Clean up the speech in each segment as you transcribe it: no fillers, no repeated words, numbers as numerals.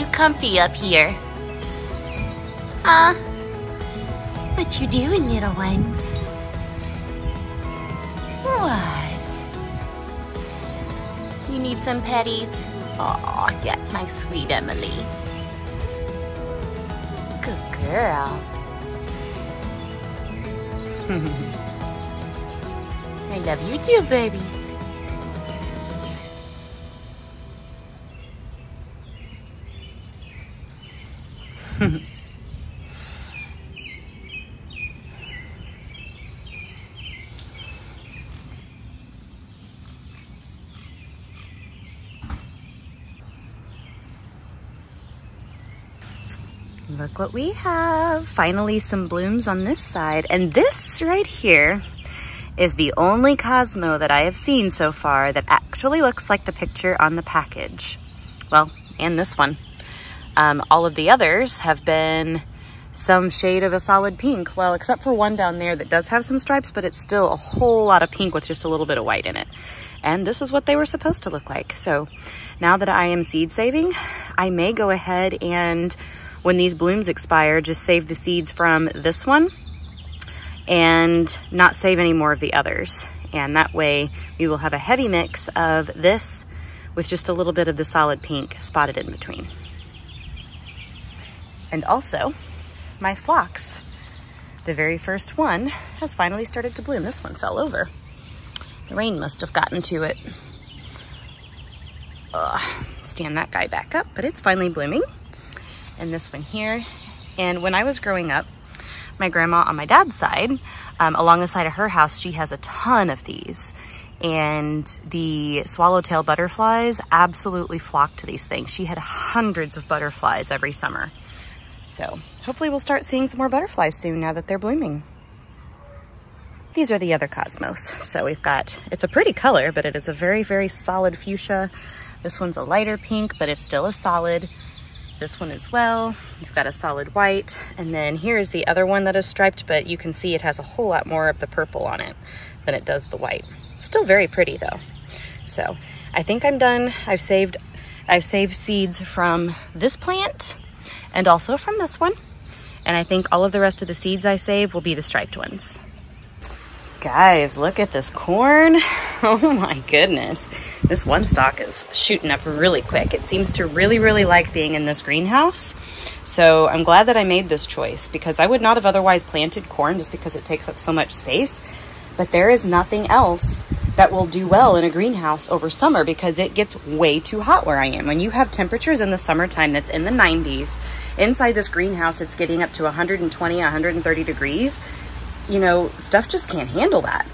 you comfy up here. Huh? What you doing, little ones? What? You need some petties? Aw, that's my sweet Emily. Good girl. I love you too, babies. Look what we have. Finally some blooms on this side. And this right here is the only Cosmo that I have seen so far that actually looks like the picture on the package. Well, and this one. All of the others have been some shade of a solid pink. Well, except for one down there that does have some stripes, but it's still a whole lot of pink with just a little bit of white in it. And this is what they were supposed to look like. So now that I am seed saving, I may go ahead and, when these blooms expire, just save the seeds from this one and not save any more of the others. And that way we will have a heavy mix of this with just a little bit of the solid pink spotted in between. And also my phlox, the very first one, has finally started to bloom. This one fell over. The rain must have gotten to it. Stand that guy back up, but it's finally blooming. And this one here. And when I was growing up, my grandma on my dad's side, along the side of her house, she has a ton of these. And the swallowtail butterflies absolutely flock to these things. She had hundreds of butterflies every summer. So hopefully we'll start seeing some more butterflies soon now that they're blooming. These are the other Cosmos. So we've got, it's a pretty color, but it is a very, very solid fuchsia. This one's a lighter pink, but it's still a solid. This one as well. You've got a solid white. And then here's the other one that is striped, but you can see it has a whole lot more of the purple on it than it does the white. Still very pretty though. So I think I'm done. I've saved seeds from this plant and also from this one. And I think all of the rest of the seeds I save will be the striped ones. Guys, look at this corn. Oh my goodness. This one stalk is shooting up really quick. It seems to really, really like being in this greenhouse. So I'm glad that I made this choice because I would not have otherwise planted corn just because it takes up so much space. But there is nothing else that will do well in a greenhouse over summer because it gets way too hot where I am. When you have temperatures in the summertime that's in the 90s, inside this greenhouse it's getting up to 120, 130 degrees. You know, stuff just can't handle that.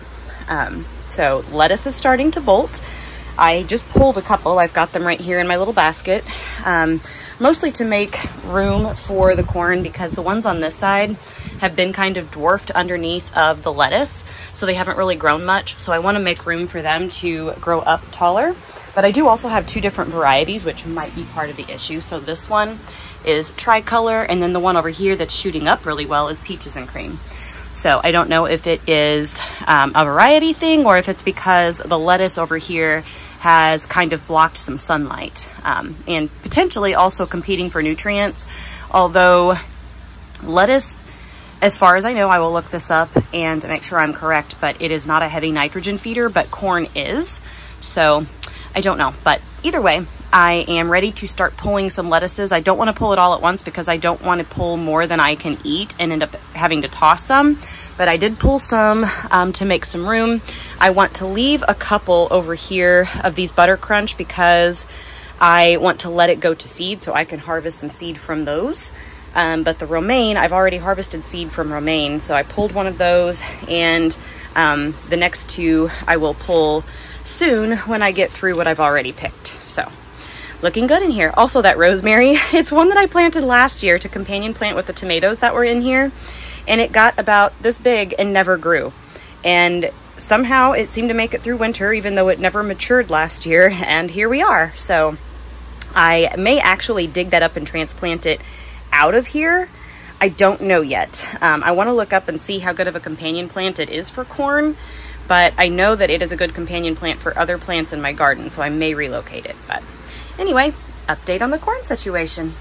So lettuce is starting to bolt. I just pulled a couple. I've got them right here in my little basket, mostly to make room for the corn because the ones on this side have been kind of dwarfed underneath of the lettuce. So they haven't really grown much. So I want to make room for them to grow up taller. But I do also have two different varieties, which might be part of the issue. So this one is tricolor, and then the one over here that's shooting up really well is peaches and cream. So I don't know if it is a variety thing or if it's because the lettuce over here has kind of blocked some sunlight and potentially also competing for nutrients. Although lettuce, as far as I know, I will look this up and make sure I'm correct, but it is not a heavy nitrogen feeder, but corn is. So I don't know, but either way, I am ready to start pulling some lettuces. I don't want to pull it all at once because I don't want to pull more than I can eat and end up having to toss some. But I did pull some to make some room. I want to leave a couple over here of these Butter Crunch because I want to let it go to seed so I can harvest some seed from those. But the romaine, I've already harvested seed from romaine. So I pulled one of those and the next two I will pull soon when I get through what I've already picked. So looking good in here. Also that rosemary, it's one that I planted last year to companion plant with the tomatoes that were in here. And it got about this big and never grew. And somehow it seemed to make it through winter, even though it never matured last year. And here we are. So I may actually dig that up and transplant it out of here. I don't know yet. I want to look up and see how good of a companion plant it is for corn. But I know that it is a good companion plant for other plants in my garden. So I may relocate it. But anyway, update on the corn situation.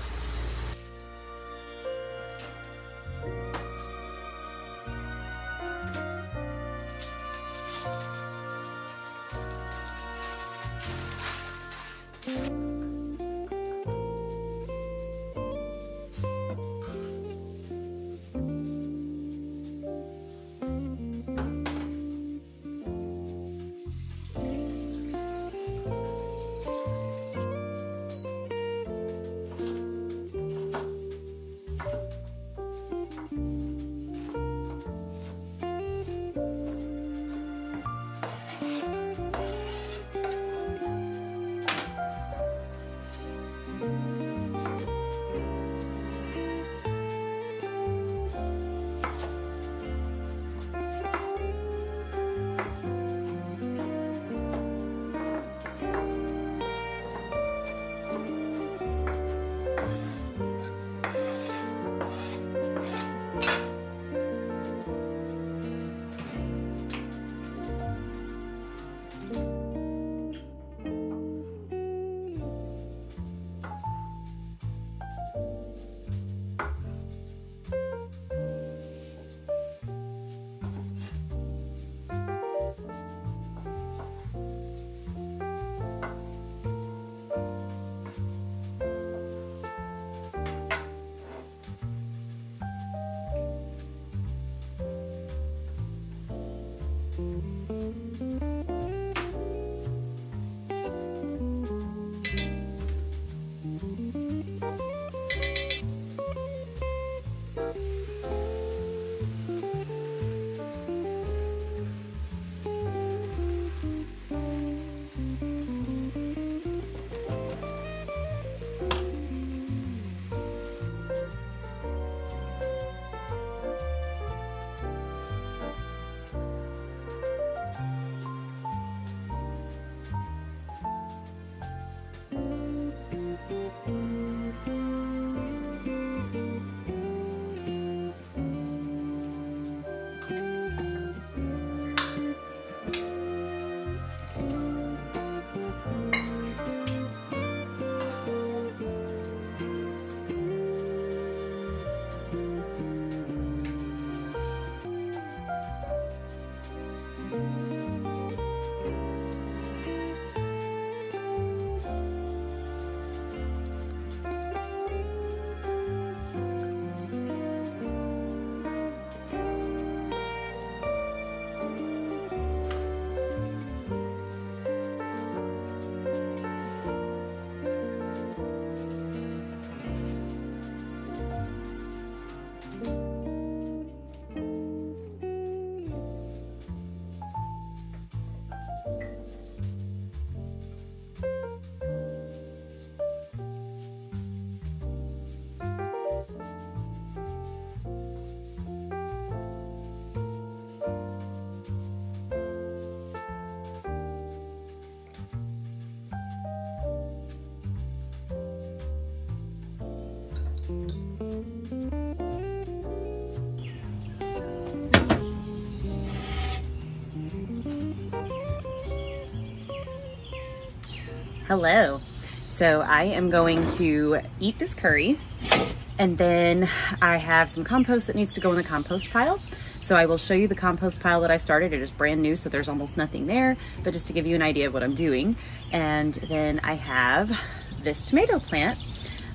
Hello. So I am going to eat this curry, and then I have some compost that needs to go in the compost pile. So I will show you the compost pile that I started. It is brand new, so there's almost nothing there, but just to give you an idea of what I'm doing. And then I have this tomato plant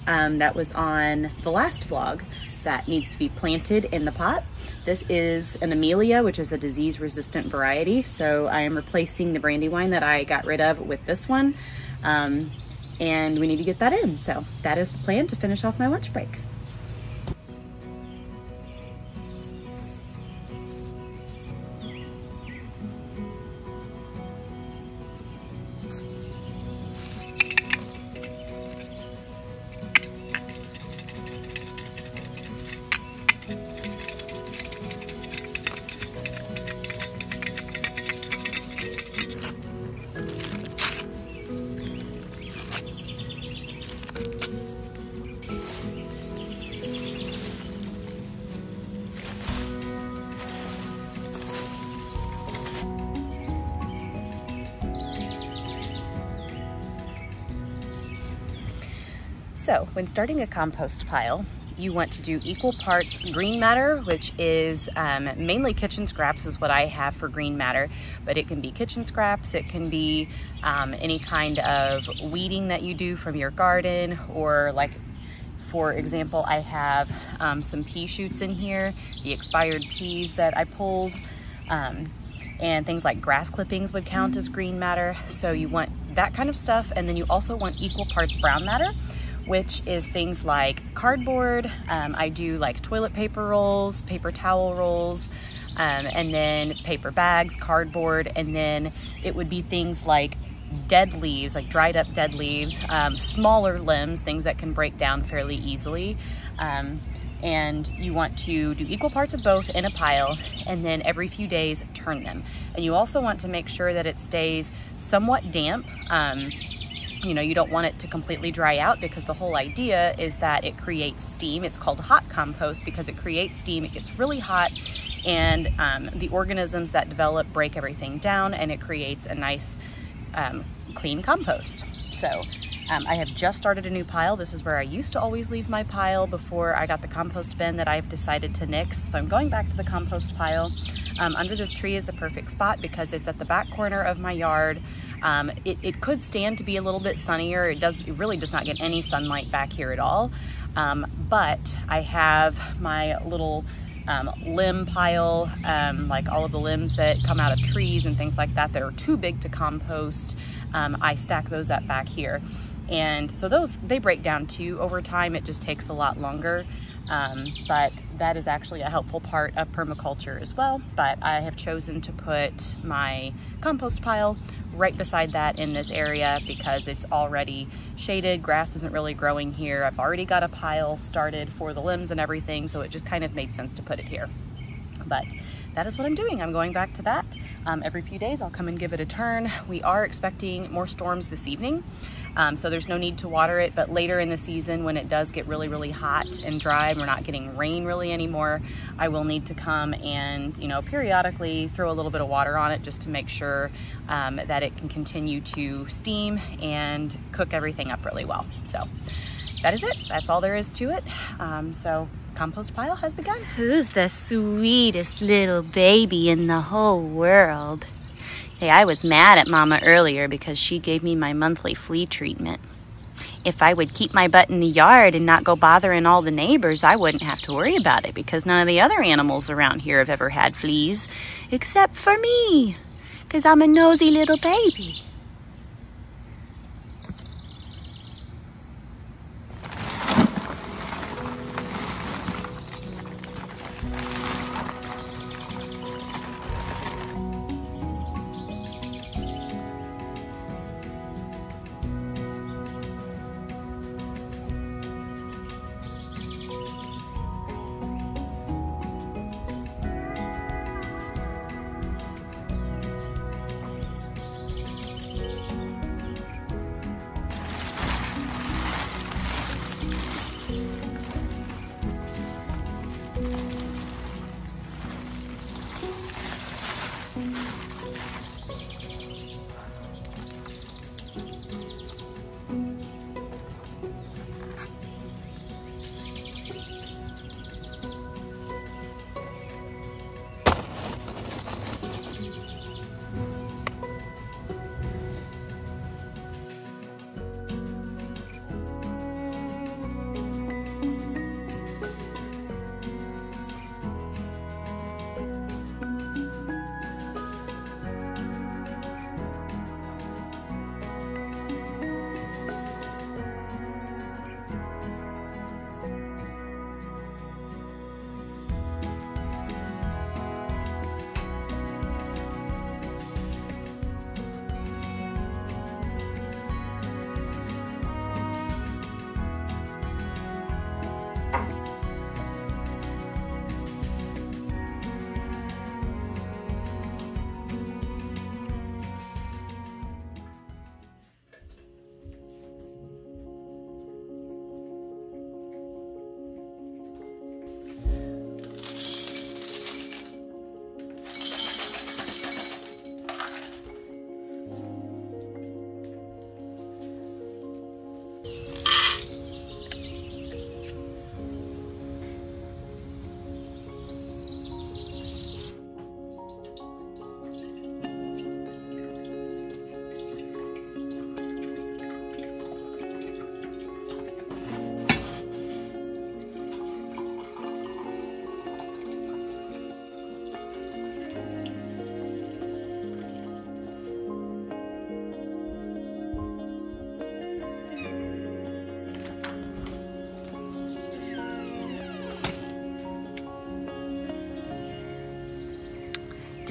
that was on the last vlog that needs to be planted in the pot. This is an Amelia, which is a disease-resistant variety. So I am replacing the Brandywine that I got rid of with this one. And we need to get that in. So that is the plan to finish off my lunch break. So when starting a compost pile, you want to do equal parts green matter, which is mainly kitchen scraps is what I have for green matter, but it can be kitchen scraps, it can be any kind of weeding that you do from your garden, or like, for example, I have some pea shoots in here, the expired peas that I pulled, and things like grass clippings would count as green matter. So you want that kind of stuff, and then you also want equal parts brown matter, which is things like cardboard. I do like toilet paper rolls, paper towel rolls, and then paper bags, cardboard, and then it would be things like dead leaves, like dried up dead leaves, smaller limbs, things that can break down fairly easily. And you want to do equal parts of both in a pile, and then every few days turn them. And you also want to make sure that it stays somewhat damp. You know, you don't want it to completely dry out, because the whole idea is that it creates steam. It's called hot compost because it creates steam. It gets really hot, and the organisms that develop break everything down, and it creates a nice clean compost. So I have just started a new pile. This is where I used to always leave my pile before I got the compost bin that I've decided to nix. So I'm going back to the compost pile. Under this tree is the perfect spot because it's at the back corner of my yard. It could stand to be a little bit sunnier. It really does not get any sunlight back here at all. But I have my little limb pile, like all of the limbs that come out of trees and things like that are too big to compost. I stack those up back here. And so they break down too over time. It just takes a lot longer. But that is actually a helpful part of permaculture as well. But I have chosen to put my compost pile right beside that in this area because it's already shaded. Grass isn't really growing here. I've already got a pile started for the limbs and everything, so it just kind of made sense to put it here. But that is what I'm doing. I'm going back to that. Every few days I'll come and give it a turn. We are expecting more storms this evening, so there's no need to water it, but later in the season when it does get really, really hot and dry and we're not getting rain really anymore, I will need to come and, you know, periodically throw a little bit of water on it just to make sure that it can continue to steam and cook everything up really well. So that is it. That's all there is to it. So compost pile has begun. Who's the sweetest little baby in the whole world? Hey, I was mad at Mama earlier because she gave me my monthly flea treatment. If I would keep my butt in the yard and not go bothering all the neighbors, I wouldn't have to worry about it because none of the other animals around here have ever had fleas, except for me, because I'm a nosy little baby.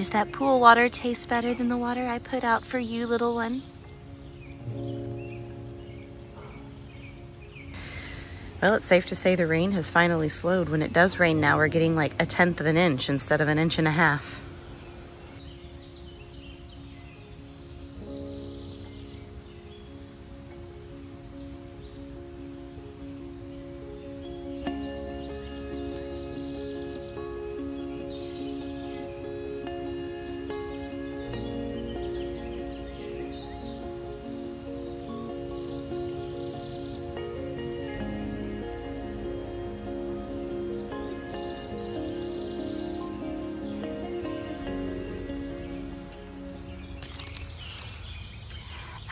Does that pool water taste better than the water I put out for you, little one? Well, it's safe to say the rain has finally slowed. When it does rain now, we're getting like 1/10 of an inch instead of 1.5 inches.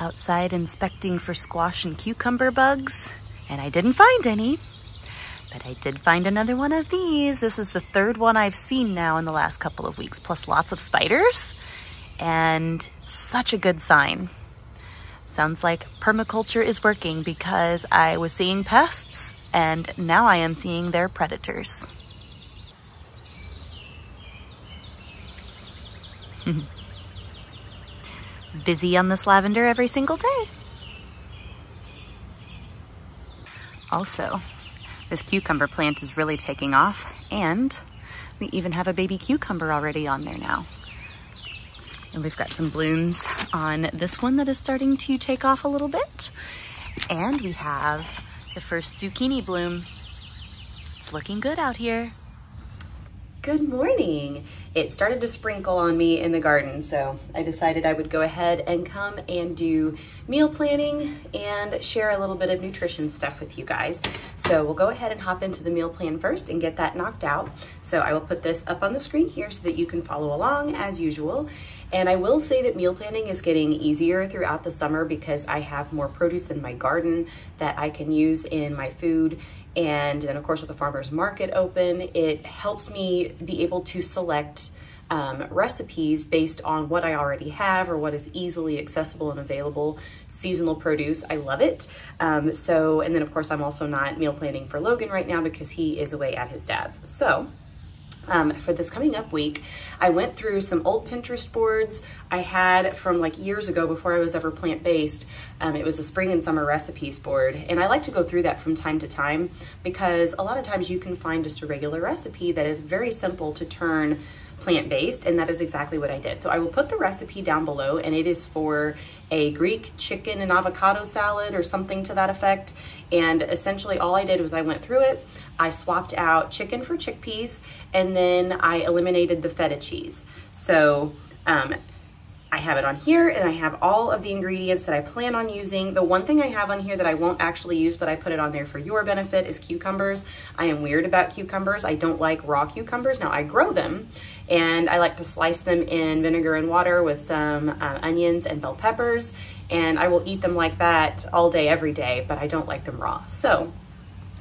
Outside inspecting for squash and cucumber bugs, and I didn't find any, but I did find another one of these. This is the third one I've seen now in the last couple of weeks, plus lots of spiders, and such a good sign. Sounds like permaculture is working because I was seeing pests and now I am seeing their predators. Busy on this lavender every single day. Also, this cucumber plant is really taking off, and we even have a baby cucumber already on there now. And we've got some blooms on this one that is starting to take off a little bit. And we have the first zucchini bloom. It's looking good out here. Good morning. It started to sprinkle on me in the garden, so I decided I would go ahead and come and do meal planning and share a little bit of nutrition stuff with you guys. So we'll go ahead and hop into the meal plan first and get that knocked out. So I will put this up on the screen here so that you can follow along as usual. And I will say that meal planning is getting easier throughout the summer because I have more produce in my garden that I can use in my food. And then of course with the farmer's market open, it helps me be able to select recipes based on what I already have or what is easily accessible and available. Seasonal produce, I love it. And then of course I'm also not meal planning for Logan right now because he is away at his dad's. So for this coming up week, I went through some old Pinterest boards I had from like years ago before I was ever plant-based. It was a spring and summer recipes board. And I like to go through that from time to time because a lot of times you can find just a regular recipe that is very simple to turn plant-based, and that is exactly what I did. So I will put the recipe down below, and it is for a Greek chicken and avocado salad or something to that effect. And essentially all I did was I went through it, I swapped out chicken for chickpeas, and then I eliminated the feta cheese. So I have it on here, and I have all of the ingredients that I plan on using. The one thing I have on here that I won't actually use, but I put it on there for your benefit, is cucumbers. I am weird about cucumbers. I don't like raw cucumbers. Now I grow them, and I like to slice them in vinegar and water with some onions and bell peppers, and I will eat them like that all day, every day, but I don't like them raw. So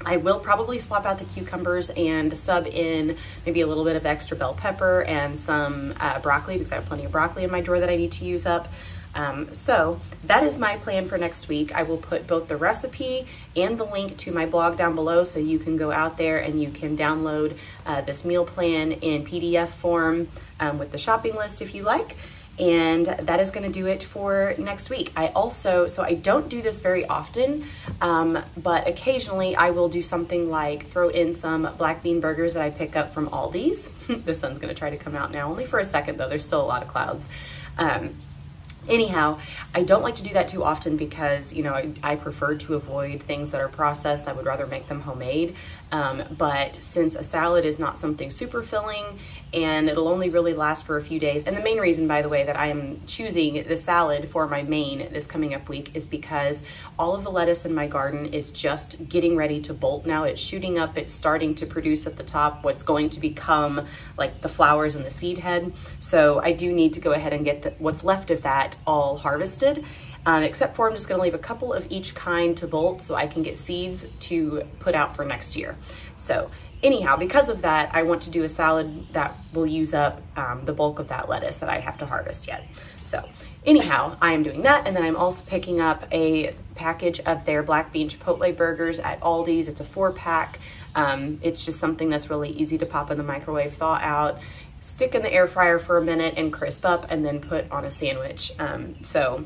I will probably swap out the cucumbers and sub in maybe a little bit of extra bell pepper and some broccoli, because I have plenty of broccoli in my drawer that I need to use up. So that is my plan for next week. I will put both the recipe and the link to my blog down below so you can go out there and you can download this meal plan in PDF form with the shopping list if you like. And that is gonna do it for next week. So I don't do this very often, but occasionally I will do something like throw in some black bean burgers that I pick up from Aldi's. The sun's gonna try to come out now, only for a second though, there's still a lot of clouds. Anyhow, I don't like to do that too often because, you know, I prefer to avoid things that are processed. I would rather make them homemade. But since a salad is not something super filling and it'll only really last for a few days, and the main reason, by the way, that I am choosing the salad for my main this coming up week is because all of the lettuce in my garden is just getting ready to bolt now. It's shooting up, it's starting to produce at the top what's going to become like the flowers and the seed head. So I do need to go ahead and get what's left of that all harvested. Except for I'm just gonna leave a couple of each kind to bolt so I can get seeds to put out for next year. So anyhow, because of that, I want to do a salad that will use up the bulk of that lettuce that I have to harvest yet. So anyhow, I am doing that, and then I'm also picking up a package of their black bean chipotle burgers at Aldi's. It's a 4-pack. It's just something that's really easy to pop in the microwave, thaw out, stick in the air fryer for a minute and crisp up and then put on a sandwich. So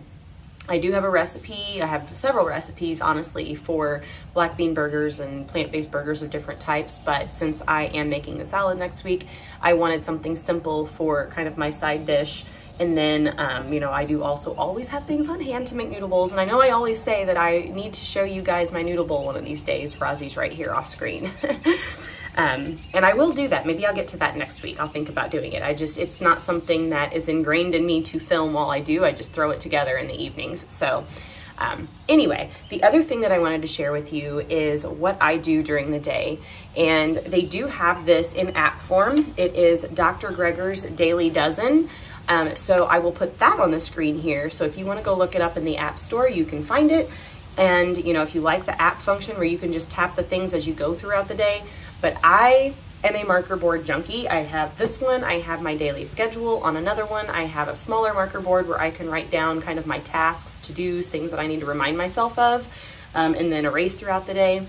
I do have a recipe. I have several recipes, honestly, for black bean burgers and plant-based burgers of different types. But since I am making a salad next week, I wanted something simple for kind of my side dish. And then, you know, I do also always have things on hand to make noodle bowls. And I know I always say that I need to show you guys my noodle bowl one of these days. Rozzie's right here off screen. And I will do that. Maybe I'll get to that next week. I'll think about doing it. It's not something that is ingrained in me to film while I do. I just throw it together in the evenings. So anyway, the other thing that I wanted to share with you is what I do during the day. And they do have this in app form. It is Dr. Greger's Daily Dozen. So I will put that on the screen here. So if you want to go look it up in the App Store, you can find it. And, you know, if you like the app function where you can just tap the things as you go throughout the day. But I am a marker board junkie. I have this one. I have my daily schedule. On another one, I have a smaller marker board where I can write down kind of my tasks, to-dos, things that I need to remind myself of, and then erase throughout the day.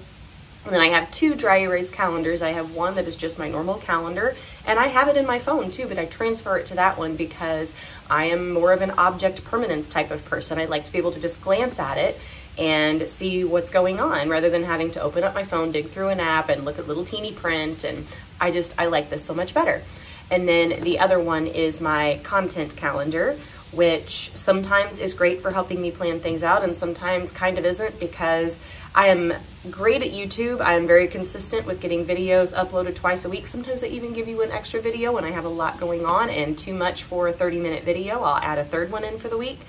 And then I have two dry erase calendars. I have one that is just my normal calendar, and I have it in my phone too, but I transfer it to that one because I am more of an object permanence type of person. I like to be able to just glance at it and see what's going on rather than having to open up my phone, dig through an app and look at little teeny print. And I like this so much better. And then the other one is my content calendar, which sometimes is great for helping me plan things out and sometimes kind of isn't, because I am great at YouTube. I am very consistent with getting videos uploaded twice a week. Sometimes I even give you an extra video when I have a lot going on and too much for a 30-minute video. I'll add a third one in for the week.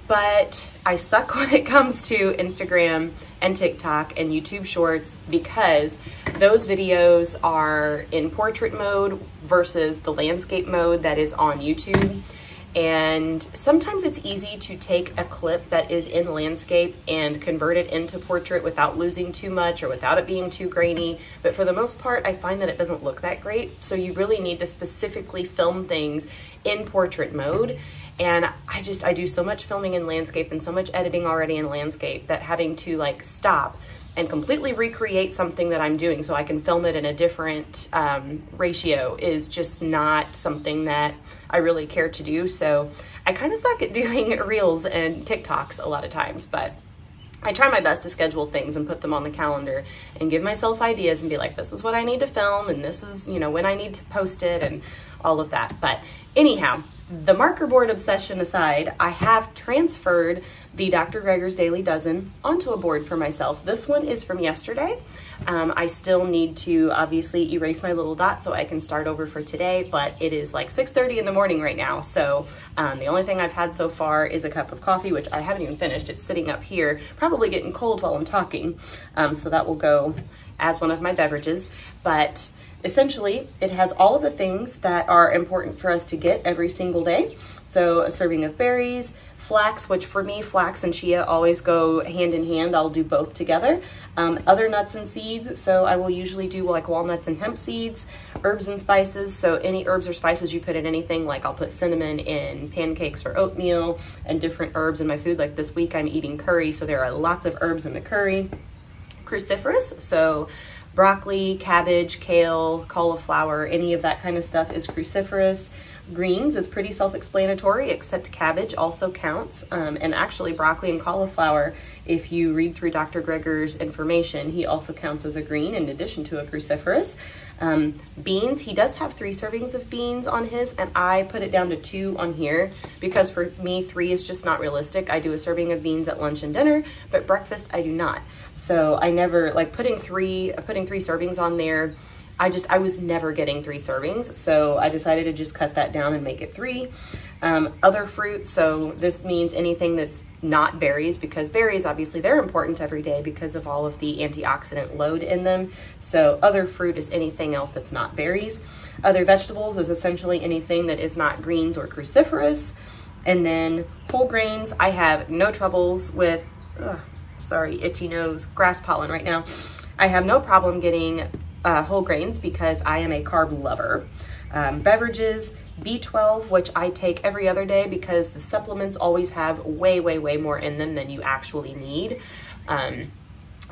But I suck when it comes to Instagram and TikTok and YouTube Shorts because those videos are in portrait mode versus the landscape mode that is on YouTube. And sometimes it's easy to take a clip that is in landscape and convert it into portrait without losing too much or without it being too grainy. But for the most part, I find that it doesn't look that great. So you really need to specifically film things in portrait mode. And I do so much filming in landscape and so much editing already in landscape that having to like stop and completely recreate something that I'm doing so I can film it in a different ratio is just not something that I really care to do. So I kind of suck at doing reels and TikToks a lot of times, but I try my best to schedule things and put them on the calendar and give myself ideas and be like, this is what I need to film and this is, you know, when I need to post it and all of that. But anyhow, the marker board obsession aside, I have transferred the Dr. Greger's Daily Dozen onto a board for myself. This one is from yesterday. I still need to obviously erase my little dot so I can start over for today, but it is like 6:30 in the morning right now. So the only thing I've had so far is a cup of coffee, which I haven't even finished. It's sitting up here, probably getting cold while I'm talking. So that will go as one of my beverages. But essentially, it has all of the things that are important for us to get every single day. So a serving of berries, flax, which for me, flax and chia always go hand in hand. I'll do both together. Other nuts and seeds. So I will usually do like walnuts and hemp seeds, herbs and spices. So any herbs or spices you put in anything, like I'll put cinnamon in pancakes or oatmeal and different herbs in my food. Like this week I'm eating curry, so there are lots of herbs in the curry. Cruciferous, so broccoli, cabbage, kale, cauliflower, any of that kind of stuff is cruciferous. Greens is pretty self-explanatory, except cabbage also counts. And actually broccoli and cauliflower, if you read through Dr. Greger's information, he also counts as a green in addition to a cruciferous. Beans, he does have 3 servings of beans on his, and I put it down to 2 on here because for me 3 is just not realistic. I do a serving of beans at lunch and dinner, but breakfast I do not. So I never like putting three servings on there. I was never getting 3 servings, so I decided to just cut that down and make it 3. Other fruit, so this means anything that's not berries, because berries, obviously, they're important every day because of all of the antioxidant load in them. So other fruit is anything else that's not berries. Other vegetables is essentially anything that is not greens or cruciferous. And then whole grains, I have no troubles with, sorry, itchy nose, grass pollen right now. I have no problem getting whole grains because I am a carb lover. Beverages, B12, which I take every other day because the supplements always have way, way, way more in them than you actually need.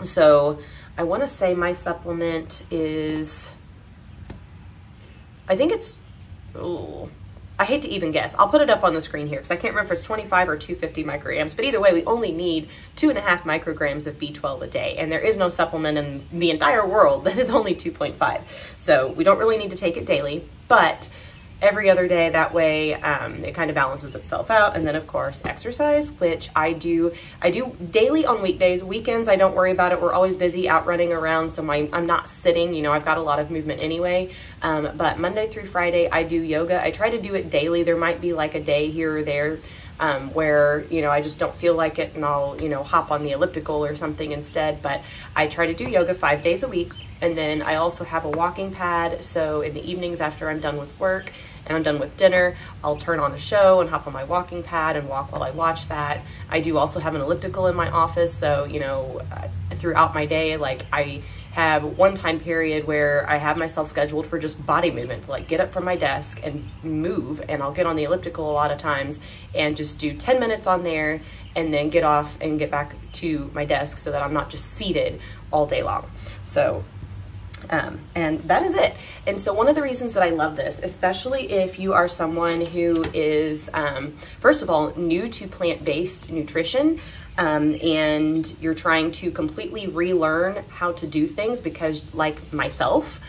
So I want to say my supplement is, I think it's ooh, I hate to even guess. I'll put it up on the screen here because I can't remember if it's 25 or 250 micrograms, but either way, we only need 2.5 micrograms of B12 a day, and there is no supplement in the entire world that is only 2.5. So we don't really need to take it daily, but every other day, that way it kind of balances itself out. And then of course exercise, which I do daily on weekdays. Weekends I don't worry about it, we're always busy out running around, so I'm not sitting, you know, I've got a lot of movement anyway. But Monday through Friday I do yoga. I try to do it daily. There might be like a day here or there where, you know, I just don't feel like it and I'll, you know, hop on the elliptical or something instead, but I try to do yoga 5 days a week. And then I also have a walking pad, so in the evenings after I'm done with work and I'm done with dinner, I'll turn on a show and hop on my walking pad and walk while I watch that. I do also have an elliptical in my office, so, you know, throughout my day, like I have one time period where I have myself scheduled for just body movement, like get up from my desk and move, and I'll get on the elliptical a lot of times and just do 10 minutes on there and then get off and get back to my desk so that I'm not just seated all day long. So and that is it. And so one of the reasons that I love this, especially if you are someone who is, first of all, new to plant-based nutrition, and you're trying to completely relearn how to do things because, like myself,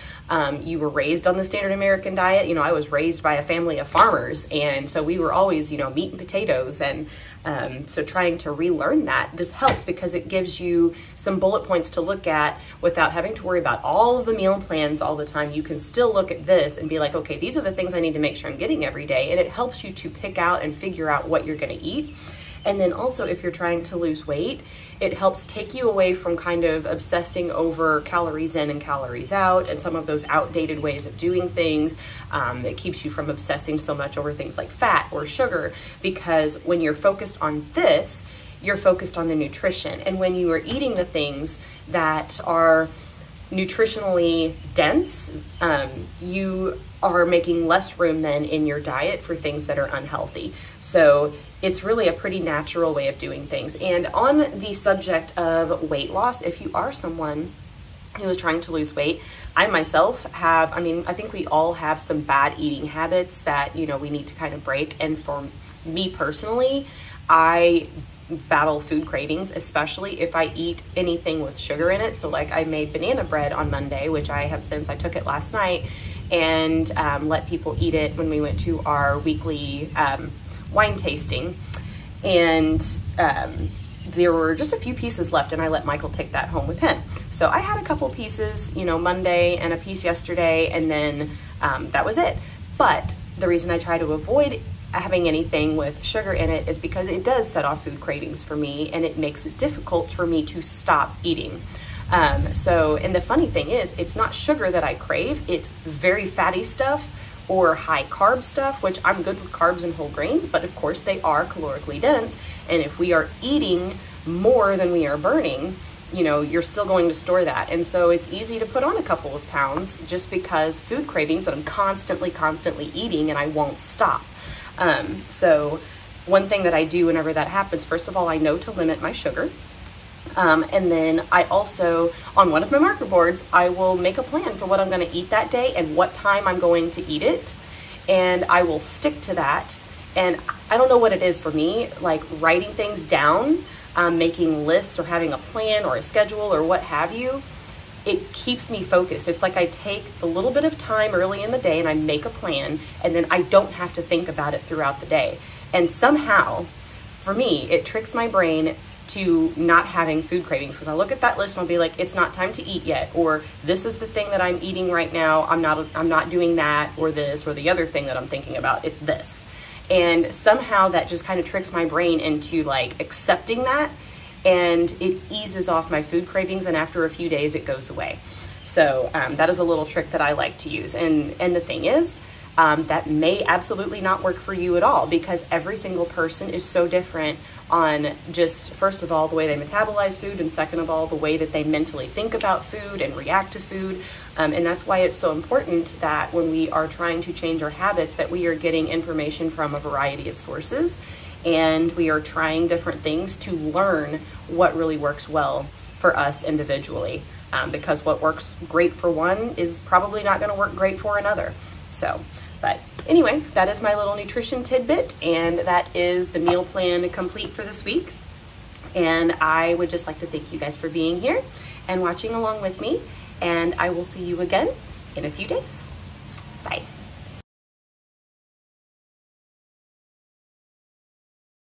you were raised on the standard American diet. You know, I was raised by a family of farmers, and so we were always, you know, meat and potatoes, and so trying to relearn that, this helps because it gives you some bullet points to look at without having to worry about all of the meal plans all the time. You can still look at this and be like, okay, these are the things I need to make sure I'm getting every day, and it helps you to pick out and figure out what you're going to eat. And then also, if you're trying to lose weight, it helps take you away from kind of obsessing over calories in and calories out and some of those outdated ways of doing things. It keeps you from obsessing so much over things like fat or sugar, because when you're focused on this, you're focused on the nutrition. And when you are eating the things that are nutritionally dense, you are making less room then in your diet for things that are unhealthy. So it's really a pretty natural way of doing things. And on the subject of weight loss, if you are someone who is trying to lose weight, I myself have, I mean, I think we all have some bad eating habits that, you know, we need to kind of break. And for me personally, I battle food cravings, especially if I eat anything with sugar in it. So like I made banana bread on Monday, which I have since, I took it last night and let people eat it when we went to our weekly wine tasting. And there were just a few pieces left, and I let Michael take that home with him. So I had a couple pieces, you know, Monday and a piece yesterday, and then that was it. But the reason I try to avoid having anything with sugar in it is because it does set off food cravings for me, and it makes it difficult for me to stop eating. And the funny thing is, it's not sugar that I crave, it's very fatty stuff or high carb stuff, which I'm good with carbs and whole grains, but of course they are calorically dense. And if we are eating more than we are burning, you know, you're still going to store that. And so it's easy to put on a couple of pounds just because food cravings that I'm constantly eating and I won't stop. So one thing that I do whenever that happens, first of all, I know to limit my sugar. And then I also, on one of my marker boards, I will make a plan for what I'm going to eat that day and what time I'm going to eat it. And I will stick to that. And I don't know what it is for me, like writing things down, making lists or having a plan or a schedule or what have you. It keeps me focused. It's like I take the little bit of time early in the day and I make a plan, and then I don't have to think about it throughout the day. And somehow, for me, it tricks my brain to not having food cravings, because I look at that list and I'll be like, it's not time to eat yet, or this is the thing that I'm eating right now, I'm not doing that or this or the other thing that I'm thinking about, it's this. And somehow that just kind of tricks my brain into like accepting that, and it eases off my food cravings, and after a few days it goes away. So that is a little trick that I like to use. And the thing is, that may absolutely not work for you at all, because every single person is so different on just, first of all, the way they metabolize food, and second of all, the way that they mentally think about food and react to food. And that's why it's so important that when we are trying to change our habits, that we are getting information from a variety of sources, and we are trying different things to learn what really works well for us individually. Because what works great for one is probably not going to work great for another. So But anyway, that is my little nutrition tidbit, and that is the meal plan complete for this week. And I would just like to thank you guys for being here and watching along with me, and I will see you again in a few days. Bye.